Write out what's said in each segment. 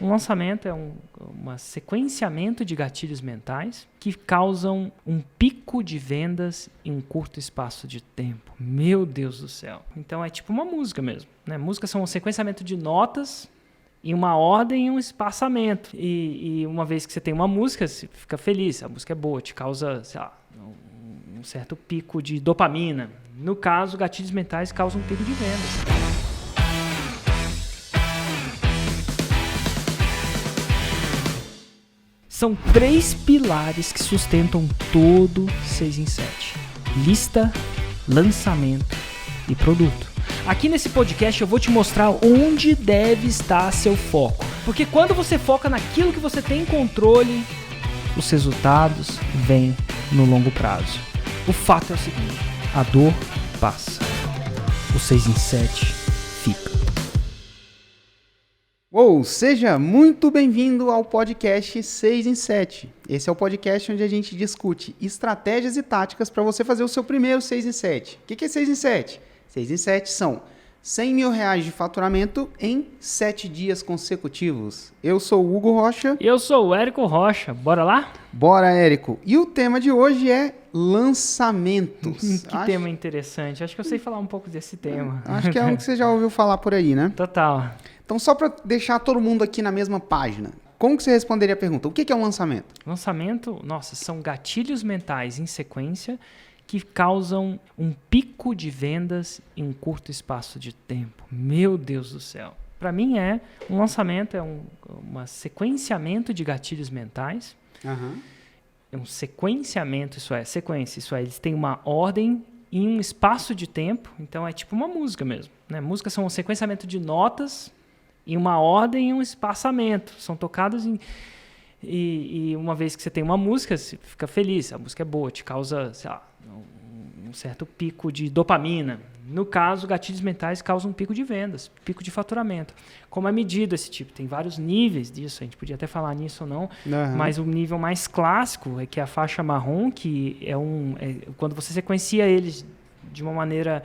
Um lançamento é um sequenciamento de gatilhos mentais que causam um pico de vendas em um curto espaço de tempo. Meu Deus do céu. Então é tipo uma música mesmo, né? Músicas são um sequenciamento de notas em uma ordem e um espaçamento. E uma vez que você tem uma música, você fica feliz. A música é boa, te causa, sei lá, um certo pico de dopamina. No caso, gatilhos mentais causam um pico de vendas. São 3 pilares que sustentam todo 6 em 7. Lista, lançamento e produto. Aqui nesse podcast eu vou te mostrar onde deve estar seu foco. Porque quando você foca naquilo que você tem controle, os resultados vêm no longo prazo. O fato é o seguinte, a dor passa. O 6 em 7 fica. Seja muito bem-vindo ao podcast 6 em 7. Esse é o podcast onde a gente discute estratégias e táticas para você fazer o seu primeiro 6 em 7. O que é 6 em 7? 6 em 7 são R$100 mil de faturamento em 7 dias consecutivos. Eu sou o Hugo Rocha. Eu sou o Érico Rocha. Bora lá? Bora, Érico. E o tema de hoje é lançamentos. Tema interessante. Acho que eu sei falar um pouco desse tema. Acho que é um que você já ouviu falar por aí, né? Total. Então, só para deixar todo mundo aqui na mesma página, como que você responderia a pergunta? O que é um lançamento? Lançamento, são gatilhos mentais em sequência que causam um pico de vendas em um curto espaço de tempo. Meu Deus do céu. Para mim, um lançamento é um sequenciamento de gatilhos mentais. Uhum. É um sequenciamento, sequência. Eles têm uma ordem em um espaço de tempo. Então, é tipo uma música mesmo, né? Músicas são um sequenciamento de notas em uma ordem e um espaçamento. São tocados em... E uma vez que você tem uma música, você fica feliz. A música é boa, te causa, sei lá, um certo pico de dopamina. No caso, gatilhos mentais causam um pico de vendas, pico de faturamento. Como é medido esse tipo? Tem vários níveis disso, a gente podia até falar nisso ou não, mas o nível mais clássico é que é a faixa marrom, que quando você sequencia eles de uma maneira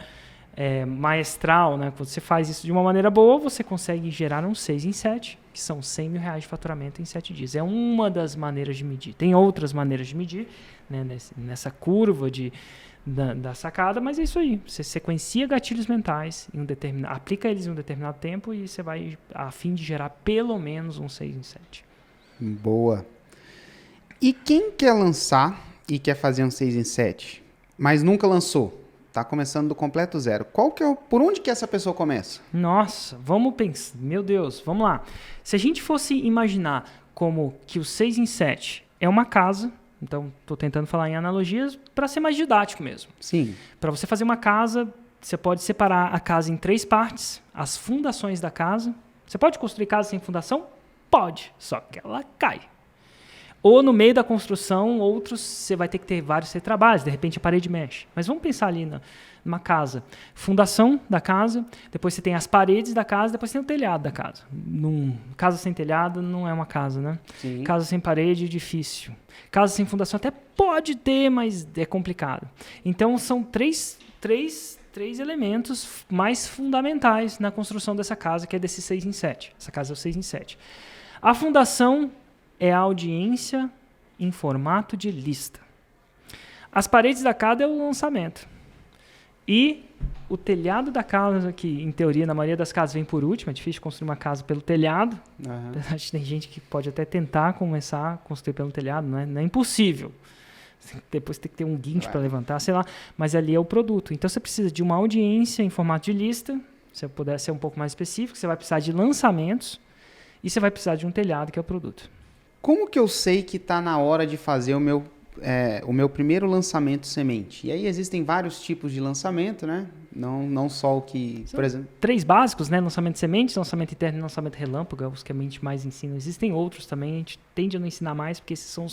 maestral, né? Quando você faz isso de uma maneira boa, você consegue gerar um 6 em 7, que são R$100 mil de faturamento em 7 dias. É uma das maneiras de medir. Tem outras maneiras de medir, né? Nessa curva da sacada, mas é isso aí. Você sequencia gatilhos mentais, aplica eles em um determinado tempo e você vai a fim de gerar pelo menos um 6 em 7. Boa. E quem quer lançar e quer fazer um 6 em 7, mas nunca lançou? Está começando do completo zero. Por onde que essa pessoa começa? Nossa, vamos pensar. Meu Deus, vamos lá. Se a gente fosse imaginar como que o 6 em 7 é uma casa, então estou tentando falar em analogias para ser mais didático mesmo. Sim. Para você fazer uma casa, você pode separar a casa em 3 partes, as fundações da casa. Você pode construir casa sem fundação? Pode, só que ela cai. Ou no meio da construção, você vai ter que ter vários trabalhos, de repente a parede mexe. Mas vamos pensar ali numa casa. Fundação da casa, depois você tem as paredes da casa, depois tem o telhado da casa. Casa sem telhado não é uma casa, né? Sim. Casa sem parede, difícil. Casa sem fundação até pode ter, mas é complicado. Então são três elementos mais fundamentais na construção dessa casa, que é desse 6 em 7. Essa casa é o 6 em 7. A fundação é a audiência em formato de lista. As paredes da casa é o lançamento. E o telhado da casa, que em teoria na maioria das casas vem por último, é difícil construir uma casa pelo telhado. Acho que tem gente que pode até tentar começar a construir pelo telhado, não é impossível. Depois tem que ter um guincho para levantar, sei lá. Mas ali é o produto. Então você precisa de uma audiência em formato de lista. Se eu puder ser um pouco mais específico, você vai precisar de lançamentos e você vai precisar de um telhado, que é o produto. Como que eu sei que está na hora de fazer o meu primeiro lançamento semente? E aí existem vários tipos de lançamento, né? Não só o que... São por exemplo... 3 básicos, né? Lançamento semente, lançamento interno e lançamento relâmpago, os que a gente mais ensina. Existem outros também, a gente tende a não ensinar mais, porque esses são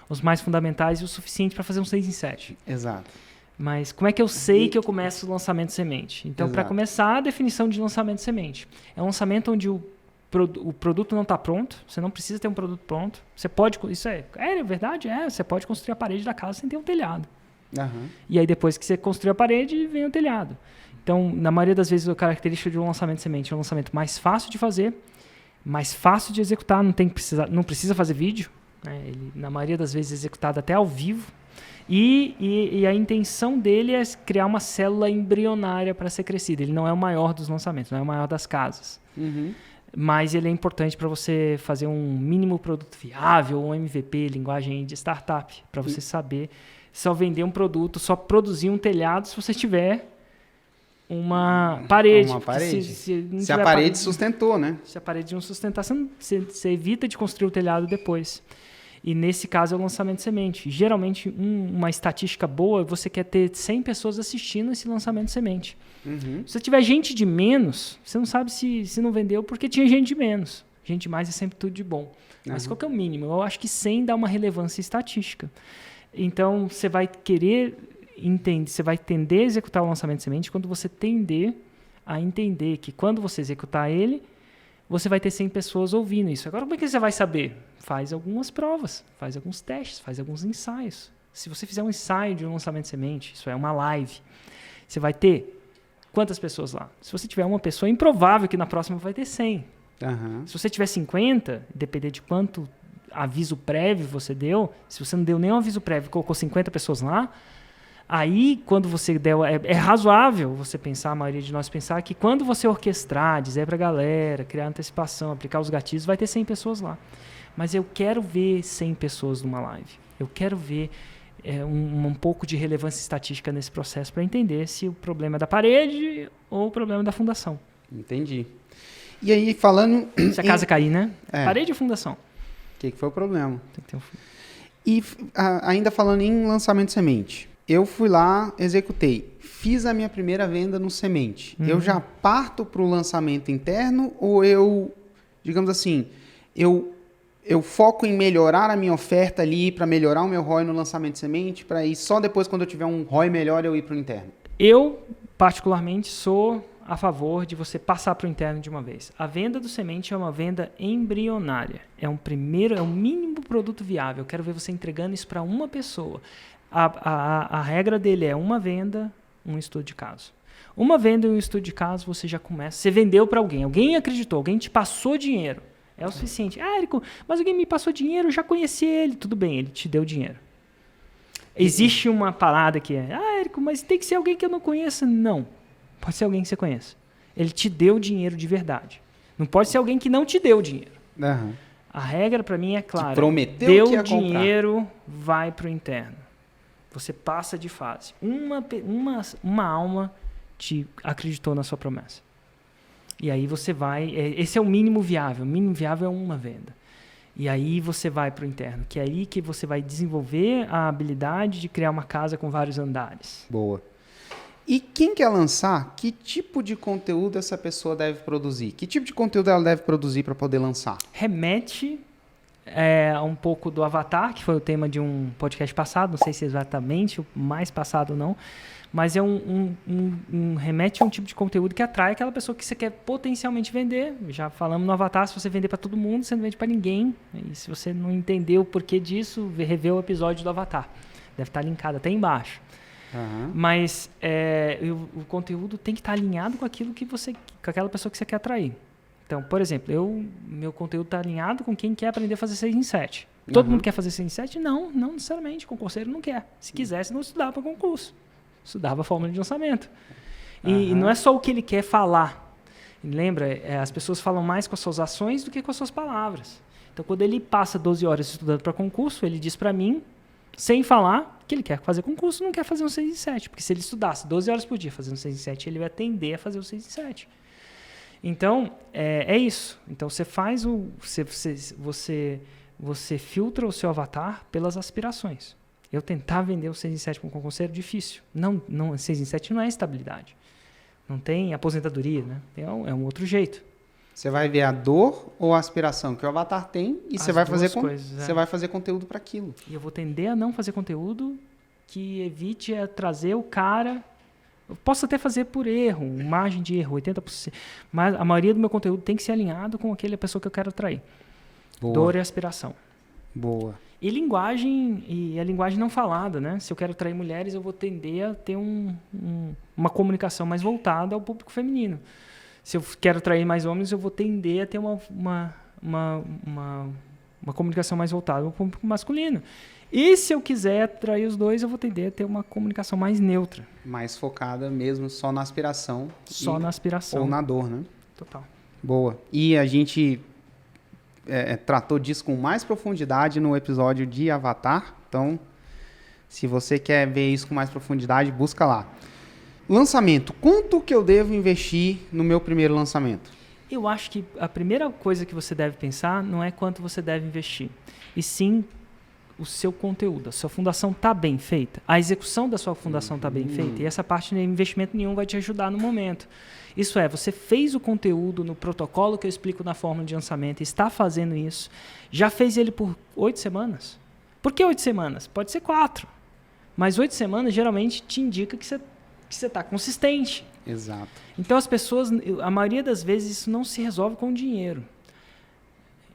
os mais fundamentais e o suficiente para fazer um 6 em 7. Exato. Mas como é que eu sei que eu começo o lançamento semente? Então, para começar, a definição de lançamento semente. É um lançamento onde o produto não está pronto, você não precisa ter um produto pronto. Você pode, isso é verdade? Você pode construir a parede da casa sem ter um telhado. E aí depois que você construiu a parede, vem o telhado. Então, na maioria das vezes, a característica de um lançamento semente é um lançamento mais fácil de fazer, mais fácil de executar, não precisa fazer vídeo, né? Ele, na maioria das vezes, é executado até ao vivo. E a intenção dele é criar uma célula embrionária para ser crescida. Ele não é o maior dos lançamentos, não é o maior das casas. Mas ele é importante para você fazer um mínimo produto viável, um MVP, linguagem de startup, para você saber só vender um produto, só produzir um telhado se você tiver uma parede. Uma parede. Se a parede sustentou, né? Se a parede não sustentar, você evita de construir o telhado depois. E nesse caso é o lançamento de semente. Geralmente, uma estatística boa, você quer ter 100 pessoas assistindo esse lançamento de semente. Se você tiver gente de menos, você não sabe se não vendeu porque tinha gente de menos. Gente de mais é sempre tudo de bom. Mas qual que é o mínimo? Eu acho que 100 dá uma relevância estatística. Então, você vai querer entender, você vai tender a executar o lançamento de semente quando você tender a entender que quando você executar ele, você vai ter 100 pessoas ouvindo isso. Agora, como é que você vai saber? Faz algumas provas, faz alguns testes, faz alguns ensaios. Se você fizer um ensaio de um lançamento de semente, isso é uma live, você vai ter quantas pessoas lá? Se você tiver uma pessoa, é improvável que na próxima vai ter 100. Se você tiver 50, depender de quanto aviso prévio você deu, se você não deu nenhum aviso prévio e colocou 50 pessoas lá, aí, quando você der... É razoável você pensar, a maioria de nós pensar, que quando você orquestrar, dizer pra galera, criar antecipação, aplicar os gatilhos, vai ter 100 pessoas lá. Mas eu quero ver 100 pessoas numa live. Eu quero ver um pouco de relevância estatística nesse processo para entender se o problema é da parede ou o problema é da fundação. Entendi. E aí, falando... Se a casa cair, né? Parede ou fundação? O que foi o problema? Tem que ter E ainda falando em lançamento de semente... Eu fui lá, executei, fiz a minha primeira venda no semente. Eu já parto para o lançamento interno ou eu, digamos assim, eu foco em melhorar a minha oferta ali para melhorar o meu ROI no lançamento de semente, para ir só depois, quando eu tiver um ROI melhor, eu ir para o interno? Eu, particularmente, sou a favor de você passar para o interno de uma vez. A venda do semente é uma venda embrionária. É um mínimo produto viável. Eu quero ver você entregando isso para uma pessoa. A regra dele é uma venda, um estudo de caso. Uma venda e um estudo de caso, você já começa. Você vendeu para alguém, alguém acreditou, alguém te passou dinheiro. É o suficiente. Érico, mas alguém me passou dinheiro, eu já conheci ele. Tudo bem, ele te deu dinheiro. Existe uma parada que é, Érico, mas tem que ser alguém que eu não conheça. Não, pode ser alguém que você conheça. Ele te deu dinheiro de verdade. Não pode ser alguém que não te deu dinheiro. A regra para mim é clara. Que prometeu deu que ia dinheiro, comprar. vai para o interno. Você passa de fase. Uma alma te acreditou na sua promessa. E aí você vai... Esse é o mínimo viável. O mínimo viável é uma venda. E aí você vai para o interno. Que é aí que você vai desenvolver a habilidade de criar uma casa com vários andares. Boa. E quem quer lançar, que tipo de conteúdo essa pessoa deve produzir? Que tipo de conteúdo ela deve produzir para poder lançar? Remete... um pouco do Avatar, que foi o tema de um podcast passado, não sei se exatamente o mais passado ou não, mas remete a um tipo de conteúdo que atrai aquela pessoa que você quer potencialmente vender. Já falamos no Avatar, se você vender para todo mundo, você não vende para ninguém. E se você não entendeu o porquê disso, revê o episódio do Avatar. Deve estar linkado até embaixo. Mas o conteúdo tem que estar alinhado com aquilo com aquela pessoa que você quer atrair. Então, por exemplo, meu conteúdo está alinhado com quem quer aprender a fazer 6 em 7. Todo mundo quer fazer 6 em 7? Não necessariamente. O concurseiro não quer. Se quisesse, não estudava para concurso. Estudava a fórmula de lançamento. E não é só o que ele quer falar. Lembra? As pessoas falam mais com as suas ações do que com as suas palavras. Então, quando ele passa 12 horas estudando para concurso, ele diz para mim, sem falar, que ele quer fazer concurso, não quer fazer um 6 em 7. Porque se ele estudasse 12 horas por dia fazendo 6 em 7, ele vai tender a fazer o 6 em 7. Então, é isso. Então, você faz você filtra o seu avatar pelas aspirações. Eu tentar vender o 6 em 7 para um concurseiro é difícil. Não, 6 em 7 não é estabilidade. Não tem aposentadoria, né? É um outro jeito. Você vai ver a dor ou a aspiração que o avatar tem e você vai fazer conteúdo para aquilo. E eu vou tender a não fazer conteúdo que evite trazer o cara... Eu posso até fazer por erro, margem de erro, 80%. Mas a maioria do meu conteúdo tem que ser alinhado com aquela pessoa que eu quero atrair. Boa. Dor e aspiração. Boa. E a linguagem não falada, né? Se eu quero atrair mulheres, eu vou tender a ter uma comunicação mais voltada ao público feminino. Se eu quero atrair mais homens, eu vou tender a ter uma comunicação mais voltada ao público masculino. E se eu quiser atrair os dois, eu vou tender a ter uma comunicação mais neutra. Mais focada mesmo só na aspiração. Só na aspiração. Ou na dor, né? Total. Boa. E a gente tratou disso com mais profundidade no episódio de Avatar. Então, se você quer ver isso com mais profundidade, busca lá. Lançamento. Quanto que eu devo investir no meu primeiro lançamento? Eu acho que a primeira coisa que você deve pensar não é quanto você deve investir, e sim o seu conteúdo. A sua fundação está bem feita, a execução da sua fundação está bem feita, e essa parte de investimento nenhum vai te ajudar no momento. Isso é, você fez o conteúdo no protocolo que eu explico na fórmula de lançamento, está fazendo isso, já fez ele por 8 semanas. Por que 8 semanas? Pode ser 4, mas 8 semanas geralmente te indica que você está consistente. Exato. Então as pessoas, a maioria das vezes, isso não se resolve com dinheiro.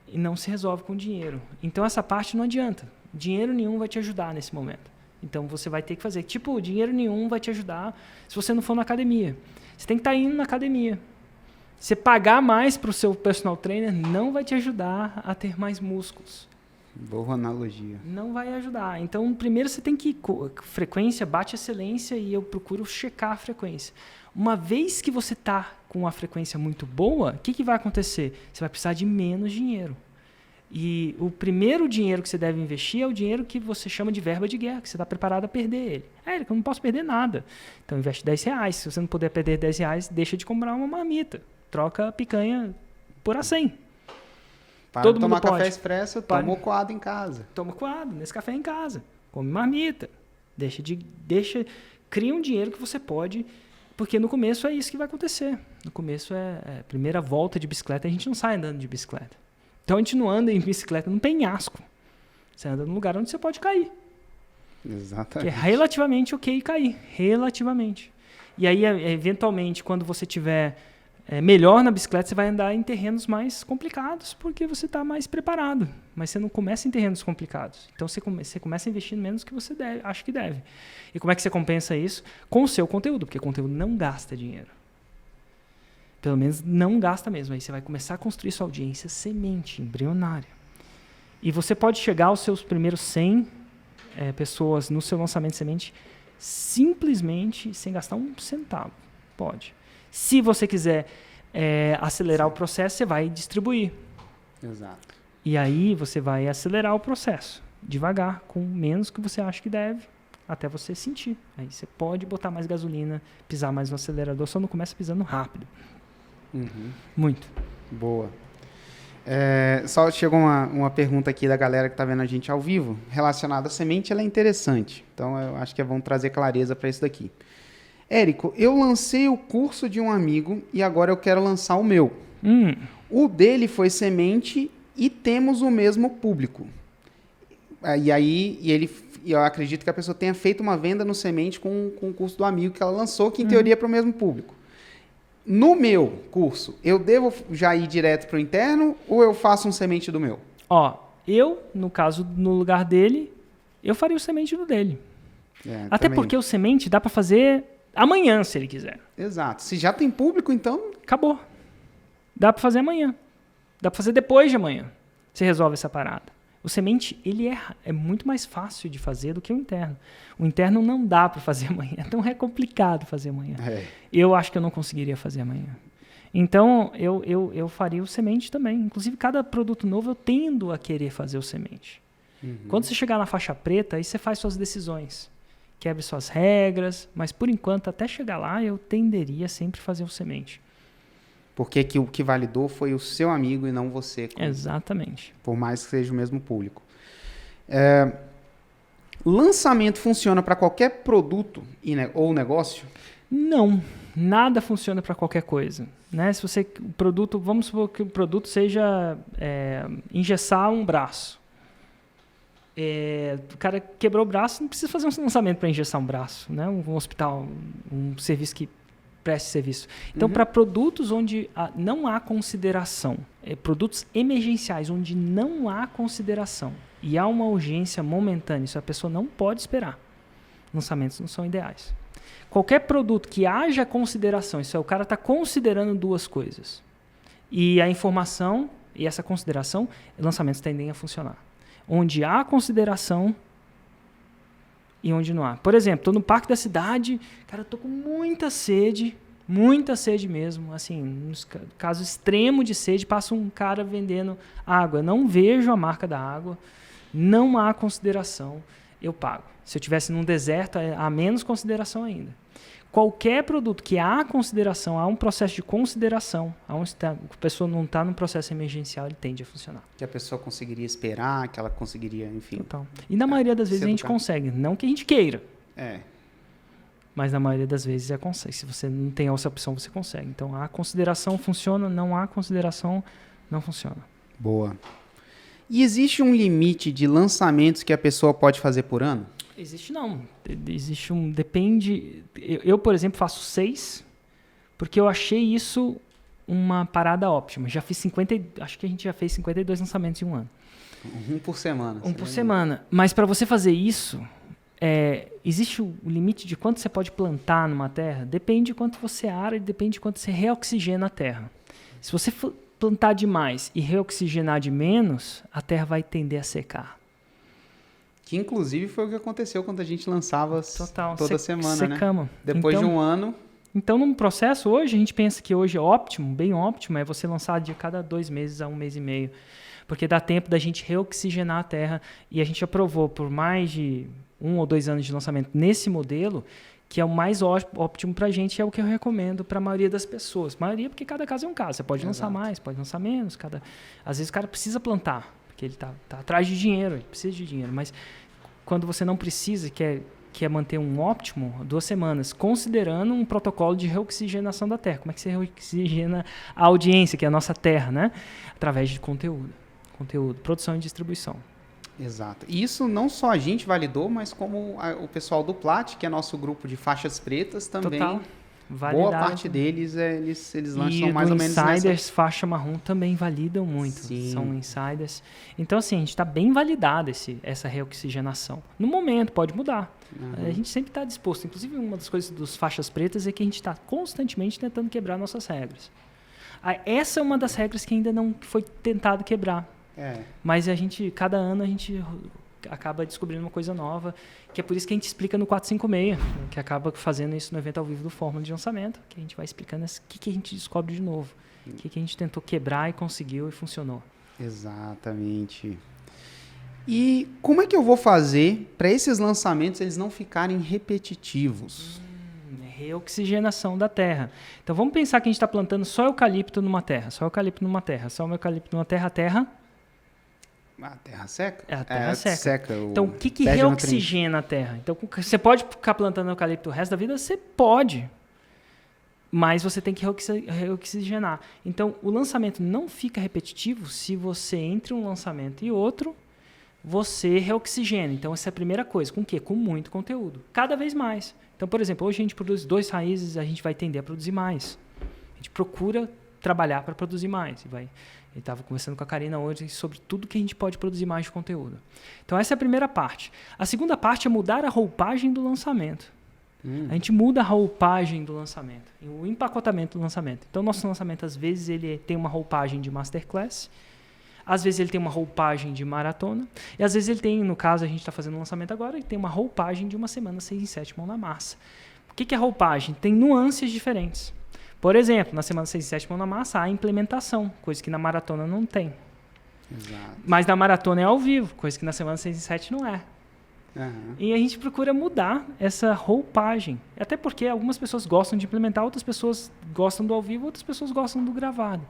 E não se resolve com dinheiro. Então essa parte não adianta. Dinheiro nenhum vai te ajudar nesse momento. Então você vai ter que fazer. Tipo, dinheiro nenhum vai te ajudar se você não for na academia. Você tem que estar indo na academia. Você pagar mais para o seu personal trainer não vai te ajudar a ter mais músculos. Boa analogia. Não vai ajudar. Então, primeiro você tem que... Frequência, bate excelência, e eu procuro checar a frequência. Uma vez que você está com uma frequência muito boa, o que vai acontecer? Você vai precisar de menos dinheiro. E o primeiro dinheiro que você deve investir é o dinheiro que você chama de verba de guerra, que você está preparado a perder ele. Eu não posso perder nada. Então, investe R$10. Se você não puder perder R$10, deixa de comprar uma marmita. Troca a picanha por a 100. Para Todo de tomar mundo pode. café expresso, toma o coado em casa. Toma coado, nesse café em casa. Come marmita. Cria um dinheiro que você pode, porque no começo é isso que vai acontecer. No começo é a primeira volta de bicicleta, a gente não sai andando de bicicleta. Então a gente não anda em bicicleta num penhasco. Você anda num lugar onde você pode cair. Exatamente. Que é relativamente ok cair. Relativamente. E aí, eventualmente, quando você tiver melhor na bicicleta, você vai andar em terrenos mais complicados, porque você está mais preparado. Mas você não começa em terrenos complicados. Então você começa investindo menos do que você acha que deve. E como é que você compensa isso? Com o seu conteúdo, porque o conteúdo não gasta dinheiro. Pelo menos não gasta mesmo. Aí você vai começar a construir sua audiência semente, embrionária. E você pode chegar aos seus primeiros 100 pessoas no seu lançamento de semente simplesmente sem gastar um centavo. Pode. Se você quiser acelerar o processo, você vai distribuir. Exato. E aí você vai acelerar o processo, devagar, com menos que você acha que deve, até você sentir. Aí você pode botar mais gasolina, pisar mais no acelerador, só não começa pisando rápido. Uhum. Muito. Boa. Só chegou uma pergunta aqui da galera que está vendo a gente ao vivo, relacionada à semente. Ela é interessante, então eu acho que vão trazer clareza para isso daqui. Érico, eu lancei o curso de um amigo e agora eu quero lançar o meu. O dele foi semente e temos o mesmo público. Eu acredito que a pessoa tenha feito uma venda no semente com o curso do amigo que ela lançou, que em teoria é para o mesmo público. No meu curso, eu devo já ir direto para o interno ou eu faço um semente do meu? Eu, no caso, no lugar dele, eu faria o semente do dele. Até também. Porque o semente dá para fazer amanhã, se ele quiser. Exato. Se já tem público, então... Acabou. Dá para fazer amanhã. Dá para fazer depois de amanhã. Você resolve essa parada. O semente, ele é muito mais fácil de fazer do que o interno. O interno não dá para fazer amanhã. Então é complicado fazer amanhã. Eu acho que eu não conseguiria fazer amanhã. Então, eu faria o semente também. Inclusive, cada produto novo eu tendo a querer fazer o semente. Quando você chegar na faixa preta, aí você faz suas decisões. Quebre suas regras. Mas, por enquanto, até chegar lá, eu tenderia sempre a fazer o semente. Porque o que validou foi o seu amigo e não você. Exatamente. Por mais que seja o mesmo público. Lançamento funciona para qualquer produto ou negócio? Não. Nada funciona para qualquer coisa. Né? Se você, vamos supor que o produto seja engessar um braço. O cara quebrou o braço, não precisa fazer um lançamento para engessar um braço. Né? Um hospital, um serviço que preste serviço. Então, para produtos onde não há consideração, produtos emergenciais onde não há consideração e há uma urgência momentânea, isso a pessoa não pode esperar. Lançamentos não são ideais. Qualquer produto que haja consideração, isso é, o cara está considerando duas coisas. E a informação e essa consideração, lançamentos tendem a funcionar. Onde há consideração e onde não há. Por exemplo, estou no parque da cidade, cara, estou com muita sede mesmo. Assim, no caso extremo de sede, passa um cara vendendo água. Não vejo a marca da água, não há consideração, eu pago. Se eu estivesse num deserto, há menos consideração ainda. Qualquer produto que há consideração, há um processo de consideração, a pessoa não está num processo emergencial, ele tende a funcionar. Que a pessoa conseguiria esperar, que ela conseguiria, enfim. Total. E na maioria das vezes a gente consegue, não que a gente queira. Mas na maioria das vezes consegue. Se você não tem essa opção, você consegue. Então, a consideração funciona, não há consideração, não funciona. Boa. E existe um limite de lançamentos que a pessoa pode fazer por ano? Existe não. Existe depende... Eu, por exemplo, faço 6, porque eu achei isso uma parada óptima. Já fiz acho que a gente já fez 52 lançamentos em um ano. Um por semana. Um por semana. Mas para você fazer isso, existe o limite de quanto você pode plantar numa terra? Depende de quanto você ara e depende de quanto você reoxigena a terra. Se você plantar demais e reoxigenar de menos, a terra vai tender a secar. Que inclusive foi o que aconteceu quando a gente lançava toda semana, secamos. Né? Depois de um ano... Então, num processo, hoje, a gente pensa que hoje é óptimo, bem óptimo, é você lançar de cada 2 meses a 1 mês e meio. Porque dá tempo da gente reoxigenar a terra. E a gente aprovou por mais de 1 ou 2 anos de lançamento nesse modelo, que é o mais óptimo para a gente, é o que eu recomendo para a maioria das pessoas. Maioria porque cada caso é um caso. Você pode lançar mais, pode lançar menos. Às vezes o cara precisa plantar, porque ele está atrás de dinheiro, ele precisa de dinheiro. Mas quando você não precisa e quer manter um óptimo, 2 semanas, considerando um protocolo de reoxigenação da terra. Como é que você reoxigena a audiência, que é a nossa terra, né? Através de conteúdo, produção e distribuição. Exato. E isso não só a gente validou, mas como o pessoal do Plat, que é nosso grupo de faixas pretas, também. Total. Boa parte deles, eles lançam mais ou menos insiders, faixa marrom, também validam muito. Sim. São insiders. Então, assim, a gente está bem validado essa reoxigenação. No momento, pode mudar. Uhum. A gente sempre está disposto. Inclusive, uma das coisas dos faixas pretas é que a gente está constantemente tentando quebrar nossas regras. Essa é uma das regras que ainda não foi tentado quebrar. Mas cada ano a gente acaba descobrindo uma coisa nova, que é por isso que a gente explica no 456, que acaba fazendo isso no evento ao vivo do Fórmula de Lançamento, que a gente vai explicando o que a gente descobre de novo, o que a gente tentou quebrar e conseguiu e funcionou. Exatamente. E como é que eu vou fazer para esses lançamentos eles não ficarem repetitivos? Reoxigenação da terra. Então vamos pensar que a gente está plantando só eucalipto numa terra, a terra... A terra seca? A terra seca. Então, o que reoxigena a terra? Então, você pode ficar plantando eucalipto o resto da vida? Você pode. Mas você tem que reoxigenar. Então, o lançamento não fica repetitivo se você, entre um lançamento e outro, você reoxigena. Então, essa é a primeira coisa. Com o quê? Com muito conteúdo. Cada vez mais. Então, por exemplo, hoje a gente produz 2 raízes, a gente vai tender a produzir mais. A gente procura trabalhar para produzir mais. Eu estava conversando com a Karina hoje sobre tudo que a gente pode produzir mais de conteúdo. Então, essa é a primeira parte. A segunda parte é mudar a roupagem do lançamento. A gente muda a roupagem do lançamento, o empacotamento do lançamento. Então, nosso lançamento, às vezes, ele tem uma roupagem de masterclass, às vezes ele tem uma roupagem de maratona, e às vezes ele tem, no caso, a gente está fazendo um lançamento agora, ele tem uma roupagem de uma semana 6 em 7 mão na massa. O que é roupagem? Tem nuances diferentes. Por exemplo, na semana 6 e 7 mão na massa, há implementação, coisa que na maratona não tem. Exato. Mas na maratona é ao vivo, coisa que na semana 6 e 7 não é. Uhum. E a gente procura mudar essa roupagem. Até porque algumas pessoas gostam de implementar, outras pessoas gostam do ao vivo, outras pessoas gostam do gravado.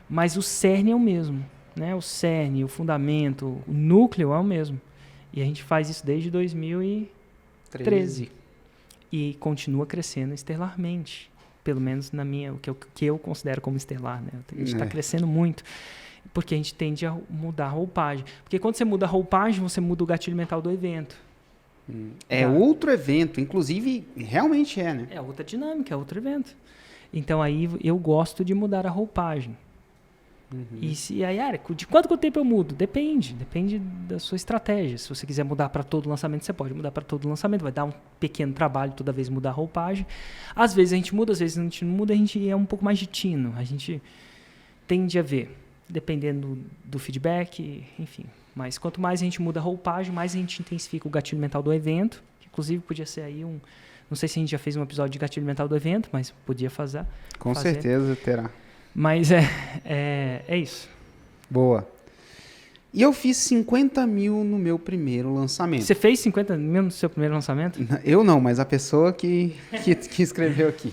Mas o cerne é o mesmo. Né? O cerne, o fundamento, o núcleo é o mesmo. E a gente faz isso desde 2013. E continua crescendo estelarmente. Pelo menos na minha, o que eu considero como estelar, né? A gente está crescendo muito, porque a gente tende a mudar a roupagem. Porque quando você muda a roupagem, você muda o gatilho mental do evento. É outro evento, inclusive, realmente é, né? É outra dinâmica, é outro evento. Então aí eu gosto de mudar a roupagem. E aí, de quanto tempo eu mudo? Depende da sua estratégia. Se você quiser mudar para todo lançamento, você pode mudar para todo lançamento. Vai dar um pequeno trabalho toda vez mudar a roupagem. Às vezes a gente muda, às vezes a gente não muda, a gente é um pouco mais de tino. A gente tende a ver, dependendo do feedback, enfim. Mas quanto mais a gente muda a roupagem, mais a gente intensifica o gatilho mental do evento. Que inclusive podia ser aí não sei se a gente já fez um episódio de gatilho mental do evento, mas podia fazer. Com certeza terá. Mas é isso. Boa. E eu fiz 50 mil no meu primeiro lançamento. Você fez 50 mil no seu primeiro lançamento? Eu não, mas a pessoa que escreveu aqui.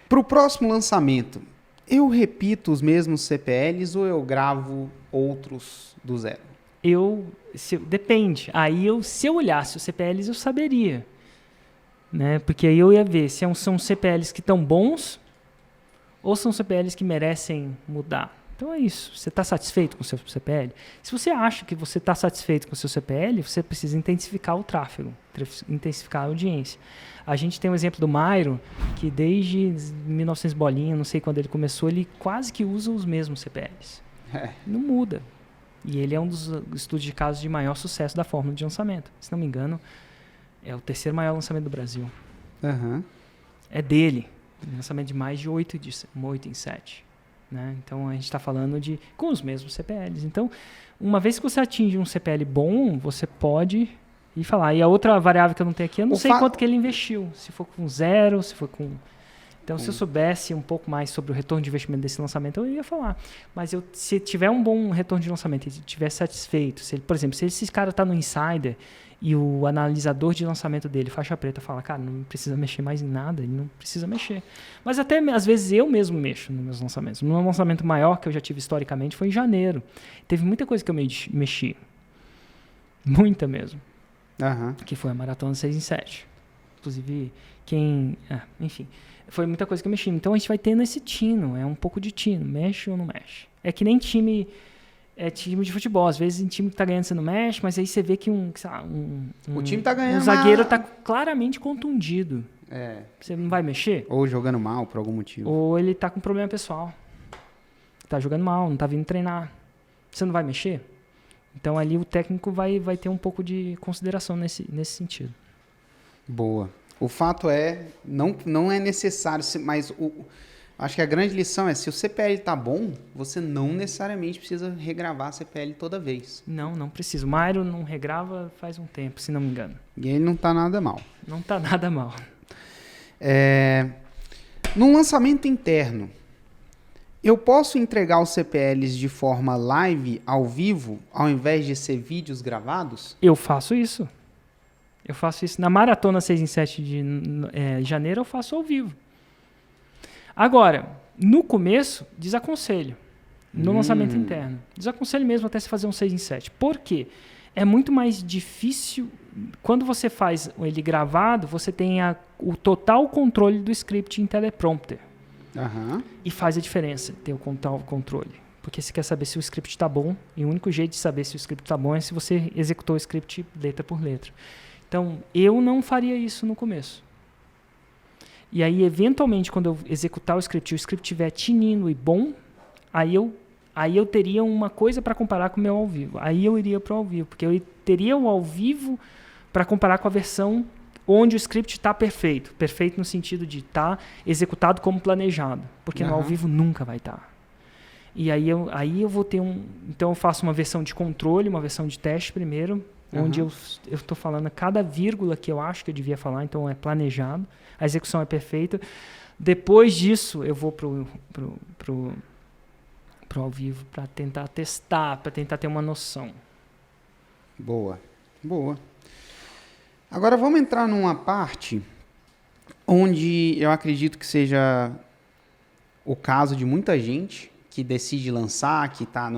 Para o próximo lançamento, eu repito os mesmos CPLs ou eu gravo outros do zero? Depende. Aí se eu olhasse os CPLs, eu saberia. Né? Porque aí eu ia ver se são CPLs que estão bons ou são CPLs que merecem mudar. Então é isso. Você está satisfeito com o seu CPL? Se você acha que você está satisfeito com o seu CPL, você precisa intensificar o tráfego, intensificar a audiência. A gente tem um exemplo do Mairo, que desde 1900 bolinha, não sei quando ele começou, ele quase que usa os mesmos CPLs. Não muda. E ele é um dos estudos de casos de maior sucesso da fórmula de lançamento. Se não me engano, é o terceiro maior lançamento do Brasil. É dele. Lançamento de mais de 8 em 7. Né? Então, a gente está falando com os mesmos CPLs. Então, uma vez que você atinge um CPL bom, você pode ir falar. E a outra variável que eu não tenho aqui, eu não sei quanto que ele investiu. Se for com 0, se for com... Então, se eu soubesse um pouco mais sobre o retorno de investimento desse lançamento, eu ia falar. Mas se tiver um bom retorno de lançamento e estiver satisfeito, por exemplo, se esse cara está no Insider e o analisador de lançamento dele, faixa preta, fala, cara, não precisa mexer mais em nada, ele não precisa mexer. Mas até, às vezes, eu mesmo mexo nos meus lançamentos. O meu lançamento maior que eu já tive historicamente foi em janeiro. Teve muita coisa que eu mexi. Muita mesmo. Que foi a Maratona 6 em 7. Inclusive, enfim, foi muita coisa que eu mexi. Então, a gente vai tendo esse tino, é um pouco de tino, mexe ou não mexe. É que nem time de futebol. Às vezes, em time que tá ganhando, você não mexe, mas aí você vê que o time tá ganhando, o zagueiro tá claramente contundido. Você não vai mexer? Ou jogando mal, por algum motivo. Ou ele tá com problema pessoal. Tá jogando mal, não tá vindo treinar. Você não vai mexer? Então, ali o técnico vai ter um pouco de consideração nesse sentido. Boa. O fato não é necessário, mas acho que a grande lição é, se o CPL tá bom, você não necessariamente precisa regravar a CPL toda vez. Não precisa. O Mairo não regrava faz um tempo, se não me engano. E ele não tá nada mal. Não tá nada mal. Num lançamento interno, eu posso entregar os CPLs de forma live, ao vivo, ao invés de ser vídeos gravados? Eu faço isso. Na Maratona 6 em 7 de janeiro, eu faço ao vivo. Agora, no começo, desaconselho. No lançamento interno. Desaconselho mesmo até se fazer um 6 em 7. Por quê? É muito mais difícil. Quando você faz ele gravado, você tem o total controle do script em teleprompter. E faz a diferença ter o total controle. Porque você quer saber se o script está bom. E o único jeito de saber se o script está bom é se você executou o script letra por letra. Então, eu não faria isso no começo. E aí, eventualmente, quando eu executar o script estiver tinindo e bom, aí eu teria uma coisa para comparar com o meu ao vivo. Aí eu iria para o ao vivo, porque eu teria o ao vivo para comparar com a versão onde o script está perfeito. Perfeito no sentido de estar executado como planejado, porque no ao vivo nunca vai estar. E aí eu vou ter Então, eu faço uma versão de controle, uma versão de teste primeiro, onde eu estou falando cada vírgula que eu acho que eu devia falar, então é planejado, a execução é perfeita. Depois disso, eu vou pro ao vivo para tentar testar, para tentar ter uma noção. Boa. Agora vamos entrar numa parte onde eu acredito que seja o caso de muita gente que decide lançar, que tá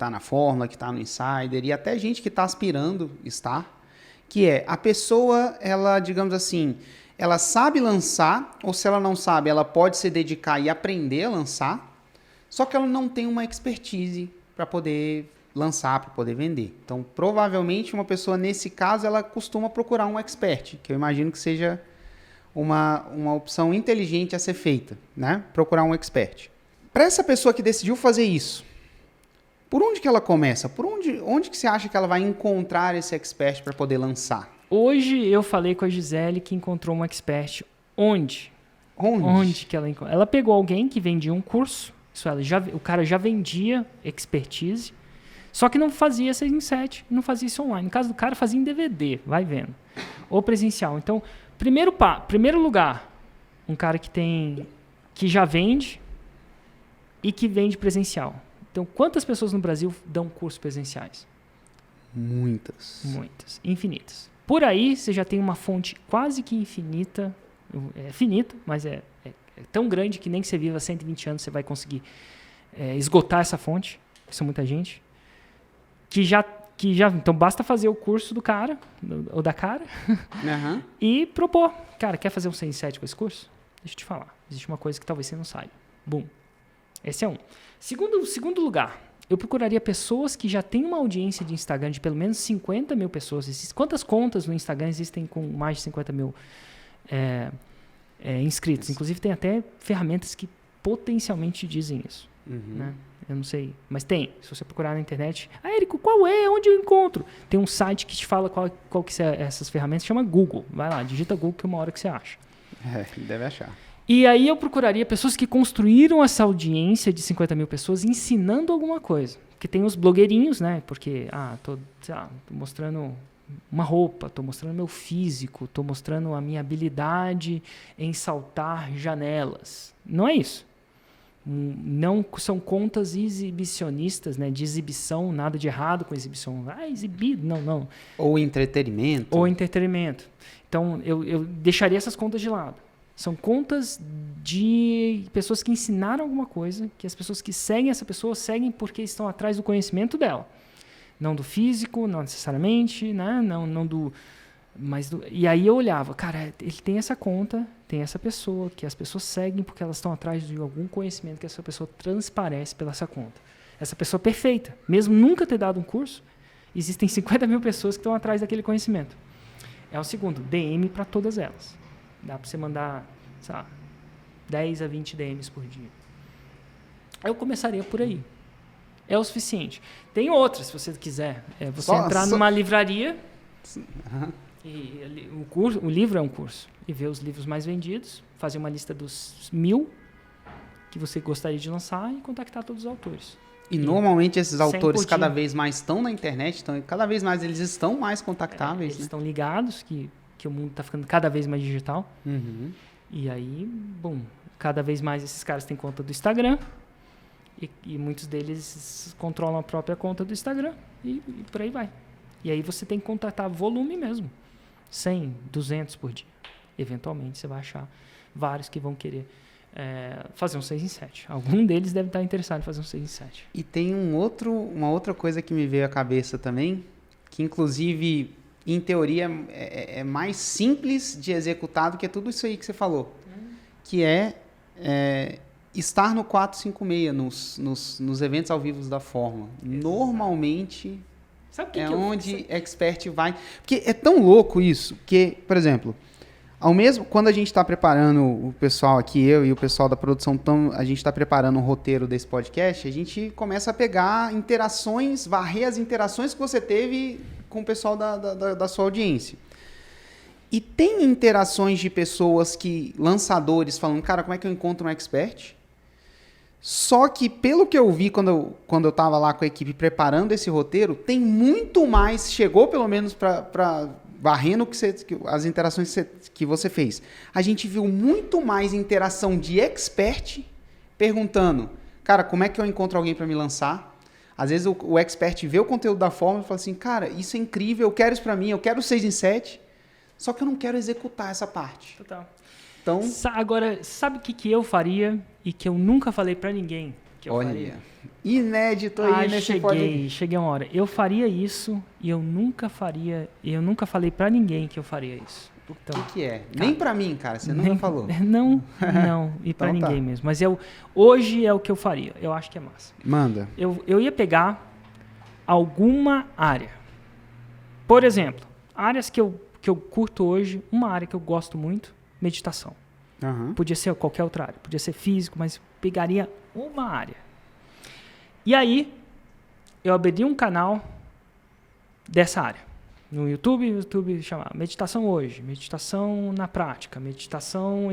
na fórmula, que está no Insider, e até gente que está aspirando estar, que é a pessoa, ela, digamos assim, ela sabe lançar, ou se ela não sabe, ela pode se dedicar e aprender a lançar, só que ela não tem uma expertise para poder lançar, para poder vender. Então, provavelmente, uma pessoa, nesse caso, ela costuma procurar um expert, que eu imagino que seja uma opção inteligente a ser feita, né? Procurar um expert. Para essa pessoa que decidiu fazer isso, por onde que ela começa? Onde que você acha que ela vai encontrar esse expert para poder lançar? Hoje eu falei com a Gisele que encontrou um expert. Onde? Onde que ela encontrou? Ela pegou alguém que vendia um curso. O cara já vendia expertise, só que não fazia 6 em 7, não fazia isso online. No caso do cara, fazia em DVD, vai vendo. Ou presencial. Então, primeiro lugar, um cara que já vende e que vende presencial. Então, quantas pessoas no Brasil dão cursos presenciais? Muitas. Muitas. Infinitas. Por aí, você já tem uma fonte quase que infinita. É finita, mas é tão grande que nem que você viva 120 anos você vai conseguir esgotar essa fonte. Isso é muita gente. Então, basta fazer o curso do cara, ou da cara, e propor. Cara, quer fazer um 6 em 7 com esse curso? Deixa eu te falar. Existe uma coisa que talvez você não saiba. Bum. Esse é um. Segundo lugar, eu procuraria pessoas que já têm uma audiência de Instagram de pelo menos 50 mil pessoas. Quantas contas no Instagram existem com mais de 50 mil inscritos? Inclusive, tem até ferramentas que potencialmente dizem isso. Né? Eu não sei, mas tem. Se você procurar na internet, Érico, qual é? Onde eu encontro? Tem um site que te fala qual que são essas ferramentas, chama Google. Vai lá, digita Google que é uma hora que você acha. Deve achar. E aí eu procuraria pessoas que construíram essa audiência de 50 mil pessoas ensinando alguma coisa. Porque tem os blogueirinhos, né? Porque, tô mostrando uma roupa, tô mostrando meu físico, tô mostrando a minha habilidade em saltar janelas. Não é isso. Não são contas exibicionistas, né? De exibição, nada de errado com exibição. Exibido, não. Ou entretenimento. Então, eu deixaria essas contas de lado. São contas de pessoas que ensinaram alguma coisa, que as pessoas que seguem essa pessoa seguem porque estão atrás do conhecimento dela. Não do físico, não necessariamente, né? E aí eu olhava, cara, ele tem essa conta, tem essa pessoa, que as pessoas seguem porque elas estão atrás de algum conhecimento que essa pessoa transparece pela essa conta. Essa pessoa perfeita, mesmo nunca ter dado um curso, existem 50 mil pessoas que estão atrás daquele conhecimento. É o segundo, DM para todas elas. Dá para você mandar, 10 a 20 DMs por dia. Eu começaria por aí. É o suficiente. Tem outras, se você quiser. Você entrar numa livraria e o livro é um curso. E ver os livros mais vendidos, fazer uma lista dos 1000 que você gostaria de lançar e contactar todos os autores. E normalmente esses autores cada vez mais estão na internet, cada vez mais eles estão mais contactáveis. Eles estão ligados, que o mundo está ficando cada vez mais digital. E aí, cada vez mais esses caras têm conta do Instagram e muitos deles controlam a própria conta do Instagram e por aí vai. E aí você tem que contratar volume mesmo. 100, 200 por dia. Eventualmente você vai achar vários que vão querer fazer um 6 em 7. Algum deles deve estar interessado em fazer um 6 em 7. E tem uma outra coisa que me veio à cabeça também, que inclusive, em teoria, é mais simples de executar do que tudo isso aí que você falou. Que estar no 456, nos eventos ao vivo da Fórmula. Normalmente onde expert vai. Porque é tão louco isso, que, por exemplo, quando a gente está preparando, o pessoal aqui, eu e o pessoal da produção, a gente está preparando um roteiro desse podcast, a gente começa a pegar interações, varrer as interações que você teve com o pessoal da sua audiência. E tem interações de pessoas lançadores falando, cara, como é que eu encontro um expert? Só que, pelo que eu vi quando eu estava lá com a equipe preparando esse roteiro, tem muito mais, chegou pelo menos para varrendo as interações que você fez. A gente viu muito mais interação de expert perguntando, cara, como é que eu encontro alguém para me lançar? Às vezes o expert vê o conteúdo da Fórmula e fala assim, cara, isso é incrível, eu quero isso para mim, eu quero 6 em 7, só que eu não quero executar essa parte. Total. Então, agora, sabe o que eu faria e que eu nunca falei pra ninguém que eu faria? Inédito aí nesse podcast. Cheguei uma hora. Eu faria isso e eu nunca falei pra ninguém que eu faria isso. Então, o que é? Cara, nem pra mim, cara, você nunca falou. Não, e pra então ninguém mesmo. Mas hoje é o que eu faria. Eu acho que é massa. Manda. Eu ia pegar alguma área. Por exemplo, áreas que eu curto hoje, uma área que eu gosto muito, meditação. Podia ser qualquer outra área. Podia ser físico, mas pegaria uma área. E aí, eu abriria um canal dessa área. No YouTube, chamava Meditação Hoje, Meditação na Prática, Meditação...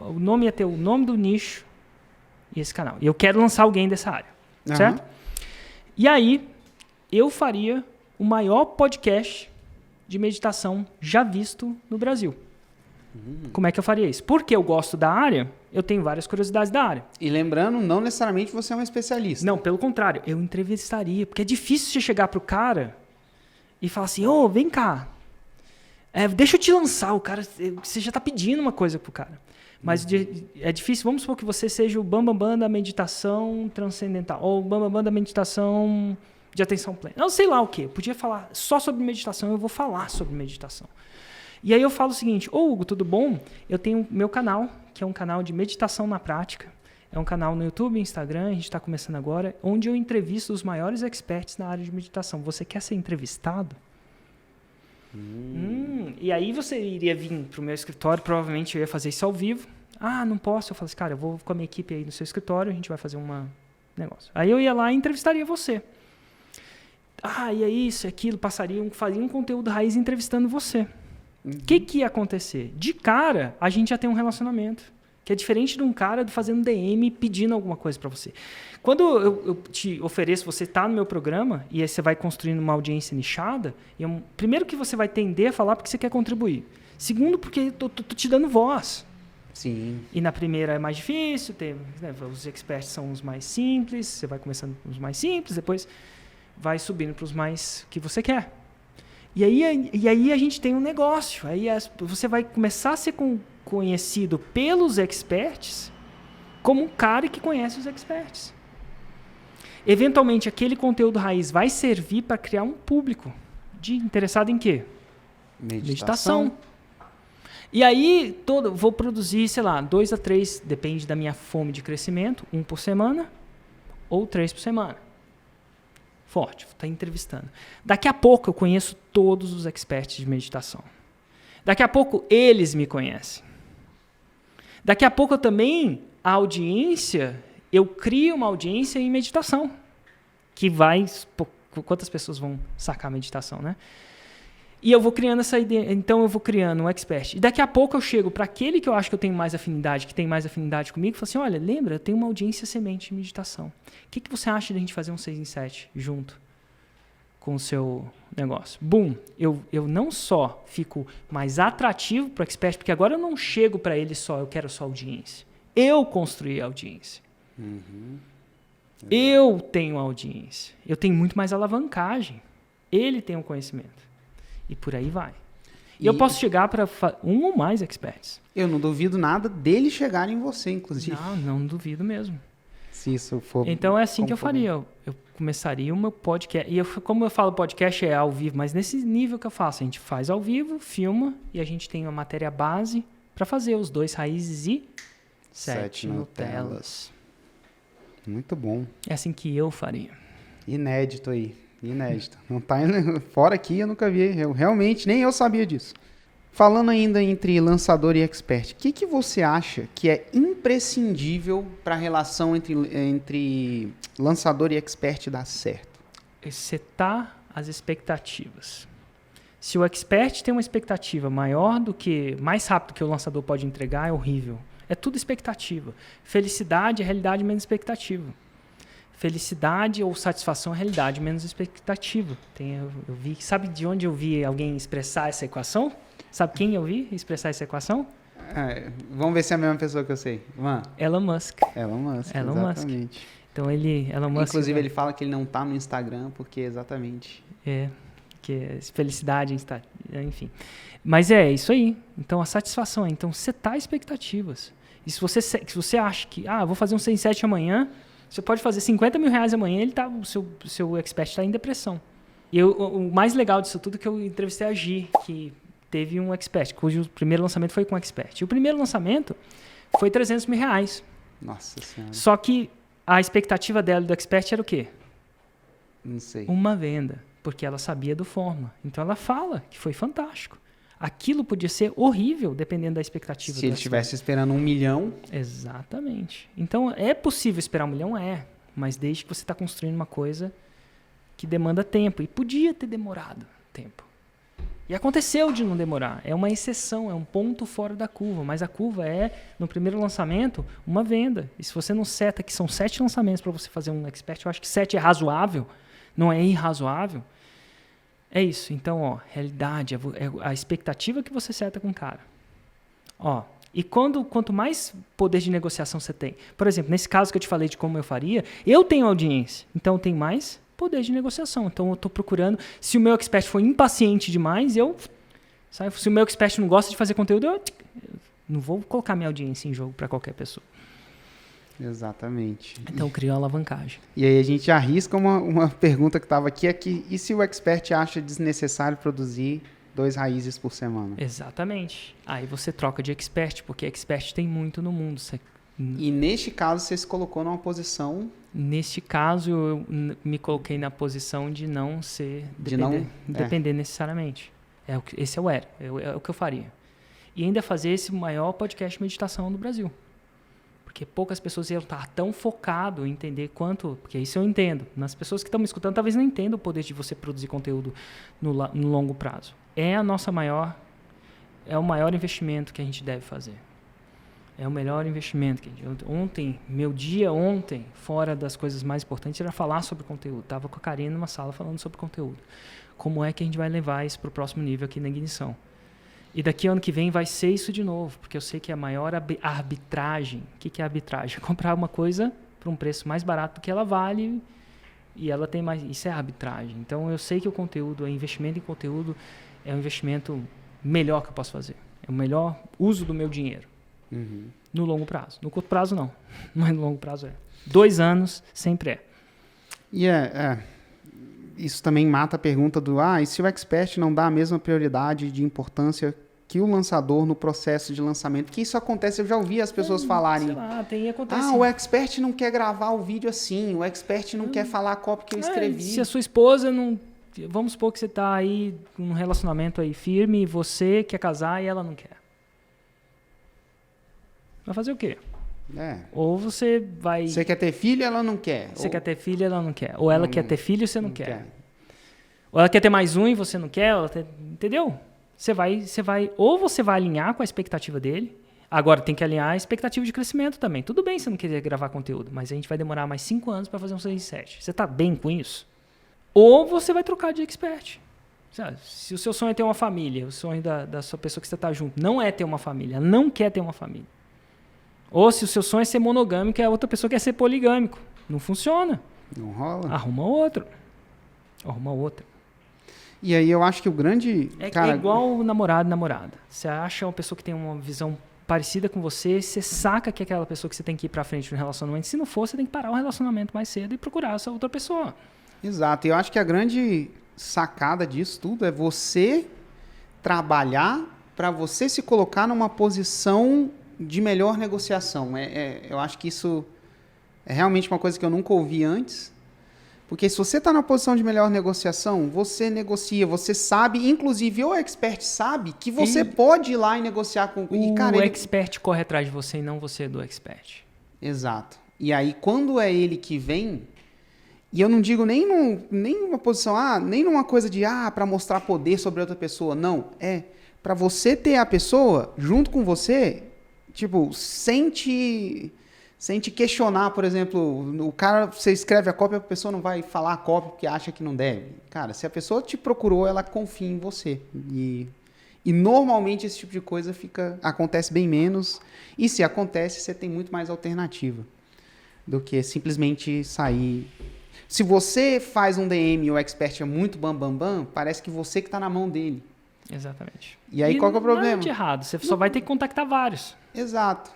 O nome ia ter o nome do nicho e esse canal. E eu quero lançar alguém dessa área, certo? E aí, eu faria o maior podcast de meditação já visto no Brasil. Como é que eu faria isso? Porque eu gosto da área, eu tenho várias curiosidades da área. E lembrando, não necessariamente você é um especialista. Não, pelo contrário, eu entrevistaria. Porque é difícil você chegar pro cara e falar assim, vem cá, deixa eu te lançar. O cara, você já tá pedindo uma coisa pro cara. Mas é difícil, vamos supor que você seja o bambambam da meditação transcendental, ou o bambambam da meditação de atenção plena. Não sei lá o quê, eu podia falar só sobre meditação, eu vou falar sobre meditação. E aí eu falo o seguinte, Hugo, tudo bom? Eu tenho meu canal, que é um canal de meditação na prática. É um canal no YouTube, Instagram, a gente está começando agora, onde eu entrevisto os maiores experts na área de meditação. Você quer ser entrevistado? E aí você iria vir para o meu escritório, provavelmente eu ia fazer isso ao vivo. Não posso. Eu falo assim, cara, eu vou com a minha equipe aí no seu escritório, a gente vai fazer um negócio. Aí eu ia lá e entrevistaria você. E aí isso e aquilo, faria um conteúdo raiz entrevistando você. O que ia acontecer? De cara, a gente já tem um relacionamento. Que é diferente de um cara fazendo DM pedindo alguma coisa para você. Quando eu te ofereço, você está no meu programa, e aí você vai construindo uma audiência nichada, primeiro que você vai tender a falar porque você quer contribuir. Segundo, porque tô te dando voz. Sim. E na primeira é mais difícil, os experts são os mais simples, você vai começando com os mais simples, depois vai subindo para os mais que você quer. E aí a gente tem um negócio. Aí você vai começar a ser conhecido pelos experts como um cara que conhece os experts. Eventualmente, aquele conteúdo raiz vai servir para criar um público interessado em quê? Meditação. E aí, vou produzir, 2 a 3, depende da minha fome de crescimento, 1 por semana ou 3 por semana. Forte, está entrevistando. Daqui a pouco eu conheço todos os experts de meditação. Daqui a pouco eles me conhecem. Daqui a pouco eu crio uma audiência em meditação. Que quantas pessoas vão sacar a meditação, né? E eu vou criando essa ideia, então eu vou criando um expert. E daqui a pouco eu chego para aquele que eu acho que eu tenho mais afinidade, que tem mais afinidade comigo, e falo assim, olha, lembra, eu tenho uma audiência semente de meditação. O que você acha de a gente fazer um 6 em 7 junto com o seu negócio? Boom! Eu não só fico mais atrativo para o expert, porque agora eu não chego para ele só, eu quero só audiência. Eu construí a audiência. Eu tenho audiência. Eu tenho muito mais alavancagem. Ele tem um conhecimento. E por aí vai. E eu posso chegar para um ou mais experts. Eu não duvido nada deles chegarem em você, inclusive. Não duvido mesmo. Se isso for... Então é assim que eu faria. Eu começaria o meu podcast. E como eu falo, podcast é ao vivo, mas nesse nível que eu faço, a gente faz ao vivo, filma, e a gente tem uma matéria base para fazer os 2 raízes e 7 Nutellas. Muito bom. É assim que eu faria. Inédito aí. Inédito. Não tá fora aqui, eu nunca vi. Realmente, nem eu sabia disso. Falando ainda entre lançador e expert, o que você acha que é imprescindível para a relação entre lançador e expert dar certo? Setar as expectativas. Se o expert tem uma expectativa mais rápido que o lançador pode entregar, é horrível. É tudo expectativa. Felicidade é realidade menos expectativa. Felicidade ou satisfação é realidade menos expectativa. Eu vi, sabe de onde eu vi alguém expressar essa equação? Sabe quem eu vi expressar essa equação? Vamos ver se é a mesma pessoa que eu sei. Elon Musk. Exatamente. Então Elon Musk. Inclusive ele fala que ele não está no Instagram porque exatamente. Que é felicidade, enfim. Mas é isso aí. Então a satisfação é setar expectativas. E se você acha que vou fazer um 6 em 7 amanhã, você pode fazer 50 mil reais amanhã, o seu expert está em depressão. E o mais legal disso tudo é que eu entrevistei a Gi, que teve um expert, cujo primeiro lançamento foi com um expert. E o primeiro lançamento foi 300 mil reais. Nossa Senhora. Só que a expectativa dela do expert era o quê? Não sei. Uma venda, porque ela sabia do Fórmula. Então ela fala que foi fantástico. Aquilo podia ser horrível, dependendo da expectativa. Se ele estivesse esperando 1 milhão... Exatamente. Então, é possível esperar 1 milhão? É. Mas desde que você está construindo uma coisa que demanda tempo. E podia ter demorado tempo. E aconteceu de não demorar. É uma exceção, é um ponto fora da curva. Mas a curva é, no primeiro lançamento, uma venda. E se você não seta que são 7 lançamentos para você fazer um expert, eu acho que 7 é razoável, não é irrazoável. É isso. Então, ó, realidade, é a expectativa que você seta com o cara. Ó, e quanto mais poder de negociação você tem, por exemplo, nesse caso que eu te falei de como eu faria, eu tenho audiência, então eu tenho mais poder de negociação. Então eu estou procurando, se o meu expert for impaciente demais, se o meu expert não gosta de fazer conteúdo, eu não vou colocar minha audiência em jogo para qualquer pessoa. Exatamente. Então cria uma alavancagem. E aí a gente arrisca uma pergunta que estava aqui, e se o expert acha desnecessário produzir 2 raízes por semana? Exatamente. Aí você troca de expert, porque expert tem muito no mundo. E neste caso você se colocou numa posição... Neste caso, eu me coloquei na posição de não ser... depender necessariamente. Esse é o era. É o que eu faria. E ainda fazer esse maior podcast de meditação do Brasil. Porque poucas pessoas iam estar tão focadas em entender quanto... Porque isso eu entendo. Nas pessoas que estão me escutando, talvez não entendam o poder de você produzir conteúdo no longo prazo. É o maior investimento que a gente deve fazer. É o melhor investimento. Meu dia ontem, fora das coisas mais importantes, era falar sobre conteúdo. Estava com a Karina numa sala falando sobre conteúdo. Como é que a gente vai levar isso para o próximo nível aqui na Ignição? E daqui ano que vem vai ser isso de novo, porque eu sei que a maior arbitragem... O que é arbitragem? Comprar uma coisa por um preço mais barato do que ela vale e ela tem mais... Isso é arbitragem. Então eu sei que o conteúdo, o investimento em conteúdo é um investimento melhor que eu posso fazer. É o melhor uso do meu dinheiro. Uhum. No longo prazo. No curto prazo, não. Mas no longo prazo é. 2 anos, sempre é. E isso também mata a pergunta do... e se o expert não dá a mesma prioridade de importância que o lançador no processo de lançamento? Que isso acontece, eu já ouvi as pessoas falarem... Sei lá, acontece. O expert não quer gravar o vídeo assim, o expert não quer falar a cópia que eu escrevi. Se a sua esposa não... Vamos supor que você está aí num relacionamento aí firme e você quer casar e ela não quer. Vai fazer o quê? Ou você vai... Você quer ter filho, ela não quer. Você quer ter filho, ela não quer. Ou ela quer ter filho e você não quer. Ou ela quer ter mais um e você não quer. Entendeu? Ou você vai alinhar com a expectativa dele. Agora tem que alinhar a expectativa de crescimento também. Tudo bem se não quiser gravar conteúdo, mas a gente vai demorar mais 5 anos para fazer um 6 em 7. Você está bem com isso? Ou você vai trocar de expert. Se o seu sonho é ter uma família, o sonho da sua pessoa que você está junto não é ter uma família, ela não quer ter uma família. Ou se o seu sonho é ser monogâmico e a outra pessoa quer ser poligâmico. Não funciona. Não rola. Arruma outro. Arruma outra. E aí eu acho que o grande... É igual namorado e namorada. Você acha uma pessoa que tem uma visão parecida com você, você saca que é aquela pessoa que você tem que ir pra frente no relacionamento. Se não for, você tem que parar o relacionamento mais cedo e procurar essa outra pessoa. Exato. E eu acho que a grande sacada disso tudo é você trabalhar para você se colocar numa posição de melhor negociação. Eu acho que isso é realmente uma coisa que eu nunca ouvi antes. Porque se você está na posição de melhor negociação, você negocia, você sabe, inclusive o expert sabe que você pode ir lá e negociar com... O expert corre atrás de você e não você do expert. Exato. E aí, quando é ele que vem, e eu não digo nem numa posição, nem numa coisa de, para mostrar poder sobre outra pessoa. Não, para você ter a pessoa junto com você, tipo, sem te questionar, por exemplo, o cara, você escreve a cópia, a pessoa não vai falar a cópia porque acha que não deve. Cara, se a pessoa te procurou, ela confia em você. E normalmente esse tipo de coisa acontece bem menos. E se acontece, você tem muito mais alternativa do que simplesmente sair. Se você faz um DM e o expert é muito bam, parece que você que está na mão dele. Exatamente. E aí qual que é o problema? Não é de errado, você só vai ter que contactar vários. Exato.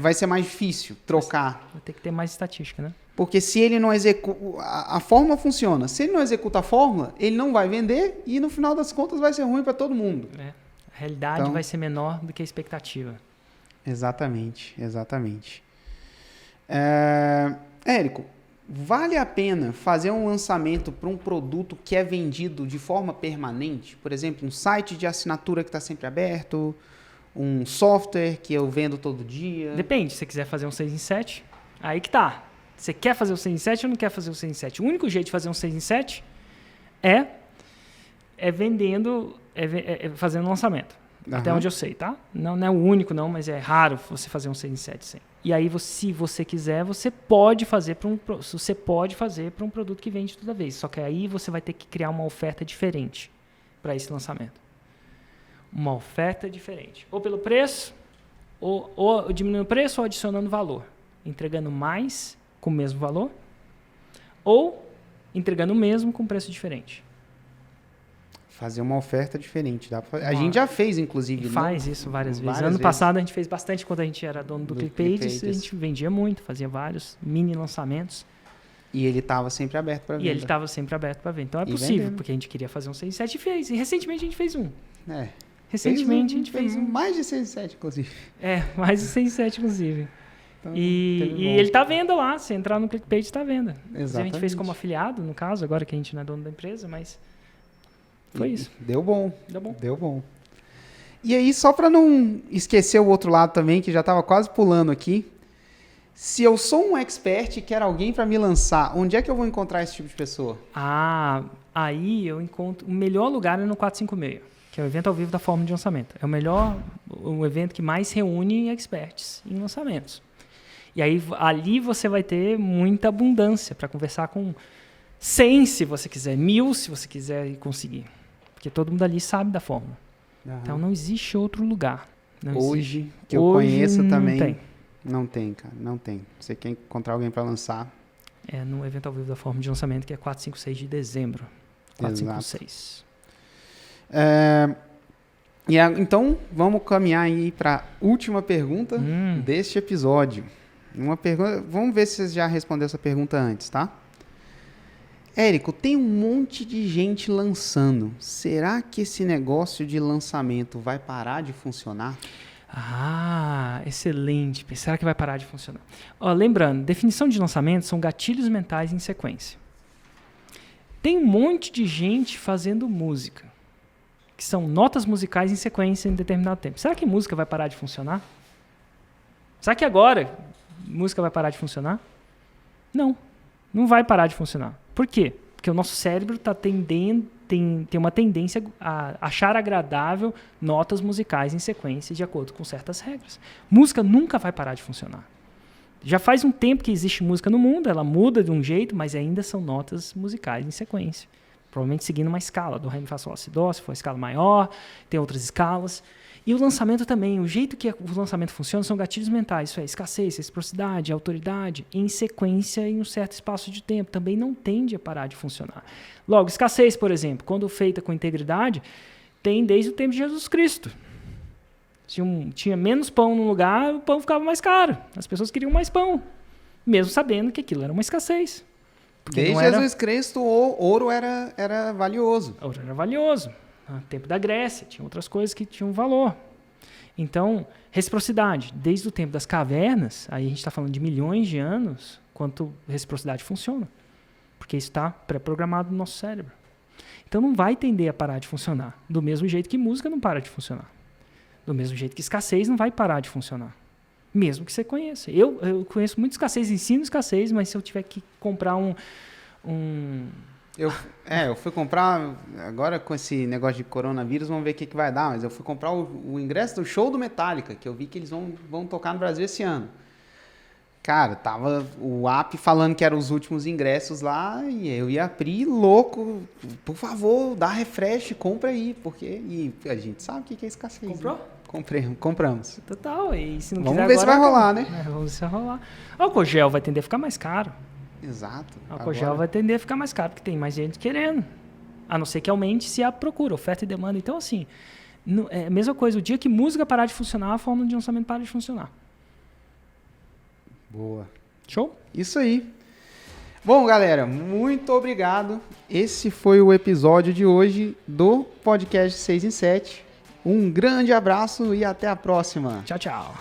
Vai ser mais difícil trocar. Vai ter que ter mais estatística, né? Porque se ele não executa... A fórmula funciona. Se ele não executa a fórmula, ele não vai vender e no final das contas vai ser ruim para todo mundo. A realidade vai ser menor do que a expectativa. Exatamente. Érico, vale a pena fazer um lançamento para um produto que é vendido de forma permanente? Por exemplo, um site de assinatura que está sempre aberto, um software que eu vendo todo dia? Depende, se você quiser fazer um 6 em 7, aí que tá. Você quer fazer o 6 em 7 ou não quer fazer o 6 em 7? O único jeito de fazer um 6 em 7 é vendendo, fazendo lançamento. Uhum. Até onde eu sei, tá? Não é o único não, mas é raro você fazer um 6 em 7 sem. E aí, se você quiser, você pode fazer para um produto que vende toda vez. Só que aí você vai ter que criar uma oferta diferente para esse lançamento. Uma oferta diferente. Ou pelo preço, ou diminuindo o preço, ou adicionando valor. Entregando mais com o mesmo valor, ou entregando o mesmo com preço diferente. Fazer uma oferta diferente. A gente já fez, inclusive. Faz isso várias vezes. Ano passado a gente fez bastante quando a gente era dono do ClickPages. A gente vendia muito, fazia vários mini lançamentos. E ele estava sempre aberto para venda. E ele estava sempre aberto para venda. Então é possível, porque a gente queria fazer um 6 em 7 e fez. E recentemente a gente fez um. Recentemente a gente fez um. Mais de 6 em 7, inclusive. Mais de 6 em 7, inclusive. Então, e ele está à venda lá. Se entrar no ClickPage, está à venda. Exatamente. A gente fez como afiliado, no caso, agora que a gente não é dono da empresa, mas... Foi isso. Deu bom. Deu bom. E aí, só para não esquecer o outro lado também, que já estava quase pulando aqui. Se eu sou um expert e quero alguém para me lançar, onde é que eu vou encontrar esse tipo de pessoa? Aí eu encontro... O melhor lugar é no 456, que é o evento ao vivo da Fórmula de Lançamento. É o evento que mais reúne experts em lançamentos. E aí, ali você vai ter muita abundância para conversar com 100, se você quiser, 1000, se você quiser conseguir. Porque todo mundo ali sabe da fórmula. Uhum. Então, não existe outro lugar. Hoje, que eu conheço também, tem. Não tem, cara. Não tem. Você quer encontrar alguém para lançar? É no evento ao vivo da Fórmula de Lançamento, que é 4, 5, 6 de dezembro. 4, 5, 6. Então, vamos caminhar aí para a última pergunta deste episódio. Uma pergunta, vamos ver se você já respondeu essa pergunta antes, tá? Érico, tem um monte de gente lançando. Será que esse negócio de lançamento vai parar de funcionar? Excelente. Será que vai parar de funcionar? Lembrando, definição de lançamento são gatilhos mentais em sequência. Tem um monte de gente fazendo música, que são notas musicais em sequência em determinado tempo. Será que música vai parar de funcionar? Será que agora música vai parar de funcionar? Não vai parar de funcionar. Por quê? Porque o nosso cérebro tem uma tendência a achar agradável notas musicais em sequência de acordo com certas regras. Música nunca vai parar de funcionar. Já faz um tempo que existe música no mundo, ela muda de um jeito, mas ainda são notas musicais em sequência. Provavelmente seguindo uma escala, do ré, mi, fá, sol, lá, si, dó, se for uma escala maior, tem outras escalas. E o lançamento também, o jeito que o lançamento funciona são gatilhos mentais, isso é escassez, reciprocidade, autoridade, em sequência em um certo espaço de tempo, também não tende a parar de funcionar. Logo, escassez, por exemplo, quando feita com integridade, tem desde o tempo de Jesus Cristo. Tinha menos pão no lugar, o pão ficava mais caro, as pessoas queriam mais pão, mesmo sabendo que aquilo era uma escassez. Desde Jesus Cristo, o ouro era valioso. O ouro era valioso. No tempo da Grécia, tinha outras coisas que tinham valor. Então, reciprocidade. Desde o tempo das cavernas, aí a gente está falando de milhões de anos, quanto reciprocidade funciona. Porque isso está pré-programado no nosso cérebro. Então, não vai tender a parar de funcionar. Do mesmo jeito que música não para de funcionar. Do mesmo jeito que escassez não vai parar de funcionar. Mesmo que você conheça. Eu conheço muito escassez, ensino escassez, mas se eu tiver que comprar Eu fui comprar, agora com esse negócio de coronavírus, vamos ver o que vai dar, mas eu fui comprar o ingresso do show do Metallica, que eu vi que eles vão tocar no Brasil esse ano. Cara, tava o app falando que eram os últimos ingressos lá, e eu ia abrir louco, por favor, dá refresh, compra aí, e a gente sabe o que é escassez. Comprou? Né? Compramos. Total, e se não vamos quiser ver agora, se vai rolar, né? Vamos ver se vai rolar. O álcool gel vai tender a ficar mais caro. Exato. O álcool gel vai tender a ficar mais caro, porque tem mais gente querendo. A não ser que aumente se a procura, oferta e demanda. Então, assim, é a mesma coisa. O dia que música parar de funcionar, a fórmula de lançamento para de funcionar. Boa. Show? Isso aí. Bom, galera, muito obrigado. Esse foi o episódio de hoje do podcast 6 em 7. Um grande abraço e até a próxima. Tchau, tchau.